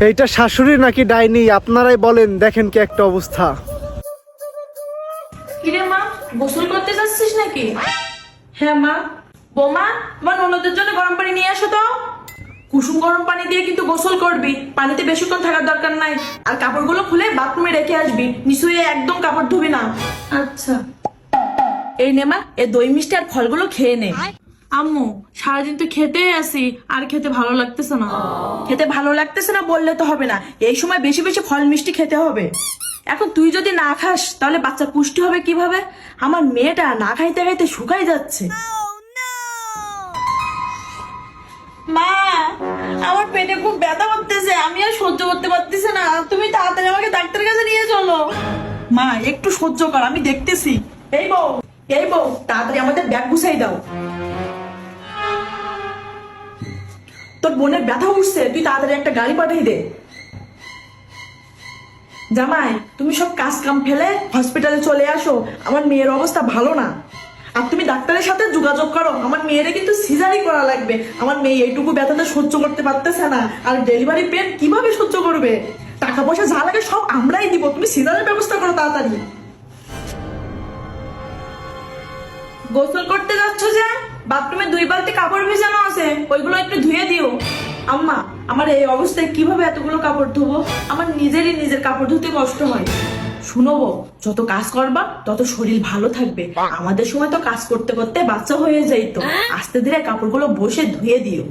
এইটা শাশুড়ি নাকি ডাইনি আপনারাই বলেন, দেখেন কি একটা অবস্থা। কিরে মা, গোসল করতে যাচ্ছিস নাকি? হ্যাঁ মা। বৌমা, তোমার ননদের জন্য গরম পানি নিয়ে আসো তো। কুসুম গরম পানি দিয়ে কিন্তু গোসল করবি, পানিতে বেশিক্ষণ থাকার দরকার নাই। আর কাপড়গুলো খুলে বাথরুমে রেখে আসবি, নিশ্চয়ই একদম কাপড় ধুবি না। আচ্ছা। এই নে মা, এই দই মিষ্টি আর ফলগুলো খেয়ে নে। আম্মু, সারাদিন তো খেতেই আসি, আর খেতে ভালো লাগতেছে না। খেতে ভালো লাগতেছে না বললে তো হবে না, এই সময় বেশি বেশি ফল মিষ্টি খেতে হবে। এখন তুই যদি না খাস তাহলে বাচ্চা পুষ্টি হবে কিভাবে? আমার মেয়েটা না খাইতে খাইতে শুকাই যাচ্ছে। মা, আমার পেটে খুব ব্যথা করতেছে, আমি আর সহ্য করতে পারতেছি না, তুমি তাড়াতাড়ি আমাকে ডাক্তারের কাছে নিয়ে চলো। মা, একটু সহ্য কর, আমি দেখতেছি। এই বউ, এই বউ, তাড়াতাড়ি আমাদের ব্যাগ গুছাই দাও। তোর বোনের ব্যথা উঠছে, তুই তাড়াতাড়ি একটা গাড়ি পাঠিয়ে দে। জামাই, তুমি সব কাজ কাম ফেলে হসপিটালে চলে আসো, আমার মেয়ের অবস্থা ভালো না। আর তুমি ডাক্তারের সাথে যোগাযোগ করো, আমার মেয়েরে কিন্তু সিজারি করা লাগবে। আমার মেয়ে এইটুকু ব্যথাটা সহ্য করতে পারতেছে না, আর ডেলিভারি পেন কিভাবে সহ্য করবে? টাকা পয়সা যা লাগে সব আমরাই দিব, তুমি সিজারের ব্যবস্থা করো তাড়াতাড়ি। গোসল করতে যাচ্ছ যে, বাথরুমে 2 বালতি কাপড় ভেজানো আছে, ওইগুলো একটু ধুয়ে দিও। আম্মা, আমার এই অবস্থায় কিভাবে এতগুলো কাপড় ধোবো? আমার নিজের কাপড় ধুতে কষ্ট হয়। শুনো বউ, যত কাজ করবা তত শরীর ভালো থাকবে। আমাদের সময় তো কাজ করতে করতে বাচ্চা হয়ে যাইতো। আস্তে ধীরে কাপড়গুলো বসে ধুয়ে দিও।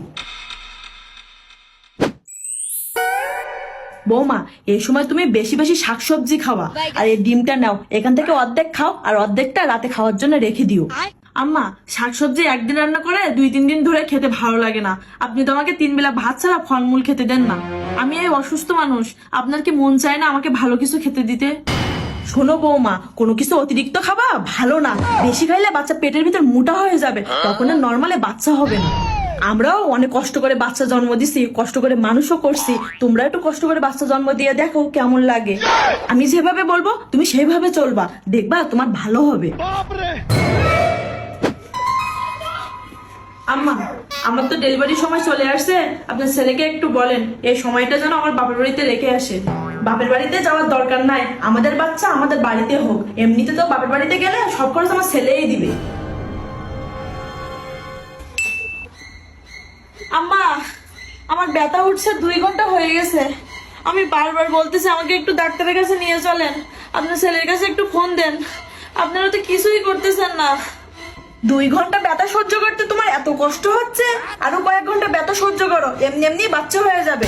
বৌমা, এই সময় তুমি বেশি বেশি শাকসবজি খাওয়া, আর এই ডিমটা নাও, এখান থেকে অর্ধেক খাও আর অর্ধেকটা রাতে খাওয়ার জন্য রেখে দিও। আম্মা, শাকসবজি একদিন রান্না করে 2-3 দিন ধরে খেতে ভালো লাগে না। আপনি তো আমাকে 3 বেলা ভাত ছাড়া ফলমূল খেতে দেন না। আমি এই অসুস্থ মানুষ, আপনার কি মন চায় না আমাকে ভালো কিছু খেতে দিতে? শোনো বৌমা, কোনো কিছু অতিরিক্ত খাবা ভালো না। বেশি খাইলে বাচ্চা পেটের ভিতর মোটা হয়ে যাবে, তখন আর নর্মালে বাচ্চা হবে না। আমরাও অনেক কষ্ট করে বাচ্চা জন্ম দিছি, কষ্ট করে মানুষও করছি। তোমরা একটু কষ্ট করে বাচ্চা জন্ম দিয়ে দেখো কেমন লাগে। আমি যেভাবে বলবো তুমি সেইভাবে চলবা, দেখবা তোমার ভালো হবে। আম্মা, আমার তো ডেলিভারির সময় চলে আসছে, আপনার ছেলেকে একটু বলেন এই সময়টা যেন আমার বাপের বাড়িতে রেখে আসে। বাপের বাড়িতে যাওয়ার দরকার নাই, আমাদের বাচ্চা আমাদের বাড়িতে হোক। এমনিতে তো বাপের বাড়িতে গেলে সব খরচ আমার ছেলেই দিবে। আম্মা, আমার ব্যথা উঠছে, 2 ঘন্টা হয়ে গেছে। আমি বারবার বলতেছি আমাকে একটু ডাক্তারের কাছে নিয়ে চলেন। আপনার ছেলের কাছে একটু ফোন দেন, আপনারা তো কিছুই করতেছেন না। 2 ঘন্টা ব্যথা সহ্য করতে তোমার এত কষ্ট হচ্ছে? আরো কয়েক ঘন্টা ব্যথা সহ্য করো, এমনি এমনি বাচ্চা হয়ে যাবে।